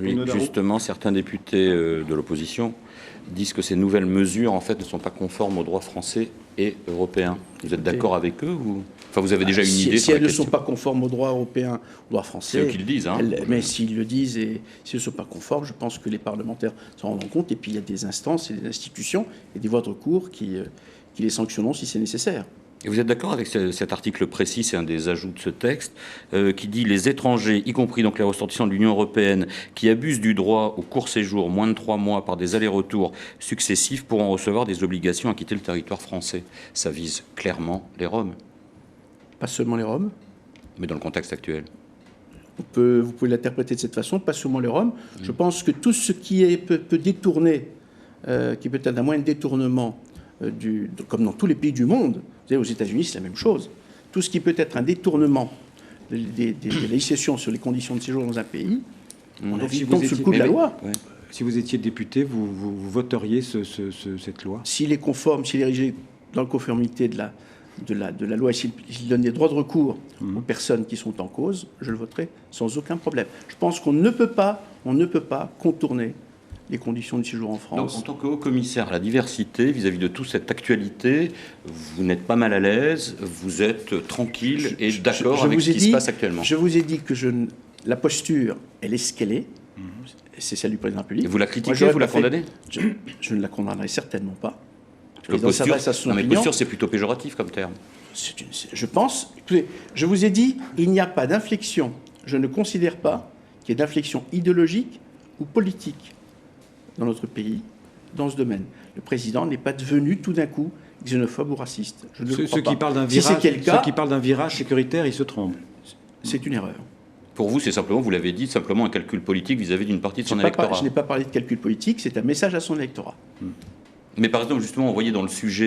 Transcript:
Oui, justement, certains députés de l'opposition disent que ces nouvelles mesures, en fait, ne sont pas conformes au droit français et européen. Vous êtes d'accord avec eux ou... Enfin, vous avez déjà une idée si sur la elles ne question. sont pas conformes au droit européen, au droit français... C'est eux qui le disent. Hein. Mais s'ils le disent et s'ils ne sont pas conformes, je pense que les parlementaires s'en rendront compte. Et puis, il y a des instances et des institutions et des voies de recours qui les sanctionneront si c'est nécessaire. Et vous êtes d'accord avec cet article précis, c'est un des ajouts de ce texte, qui dit « Les étrangers, y compris donc les ressortissants de l'Union européenne, qui abusent du droit au court séjour, moins de 3 mois, par des allers-retours successifs, pourront recevoir des obligations à quitter le territoire français. » Ça vise clairement les Roms. Pas seulement les Roms. Mais dans le contexte actuel. Vous pouvez l'interpréter de cette façon, pas seulement les Roms. Je pense que tout ce qui peut détourner, qui peut être un moyen de détournement, comme dans tous les pays du monde, vous savez, aux États-Unis, c'est la même chose. Tout ce qui peut être un détournement des législations sur les conditions de séjour dans un pays, on tombe sous le coup de la loi. Ouais. Si vous étiez député, vous voteriez cette loi? S'il est conforme, s'il est rédigé dans la conformité de la loi, et s'il donne des droits de recours aux personnes qui sont en cause, je le voterai sans aucun problème. Je pense qu'on ne peut pas contourner les conditions de séjour en France. Donc, en tant que haut-commissaire à la diversité, vis-à-vis de toute cette actualité, vous n'êtes pas mal à l'aise, vous êtes tranquille et d'accord avec ce qui se passe actuellement. Je vous ai dit que la posture, elle est ce qu'elle est. C'est celle du président de la République. Et vous la critiquez, vous la condamnez? Je ne la condamnerai certainement pas. Posture, c'est plutôt péjoratif comme terme. Je pense... Écoutez, je vous ai dit, il n'y a pas d'inflexion. Je ne considère pas qu'il y ait d'inflexion idéologique ou politique dans notre pays, dans ce domaine. Le président n'est pas devenu tout d'un coup xénophobe ou raciste. Je ne le crois pas. Ceux qui parlent d'un virage sécuritaire, ils se trompent. C'est une erreur. Pour vous, c'est simplement, vous l'avez dit, simplement un calcul politique vis-à-vis d'une partie de son électorat. Je n'ai pas parlé de calcul politique, c'est un message à son électorat. Mais par exemple, justement, on voyait dans le sujet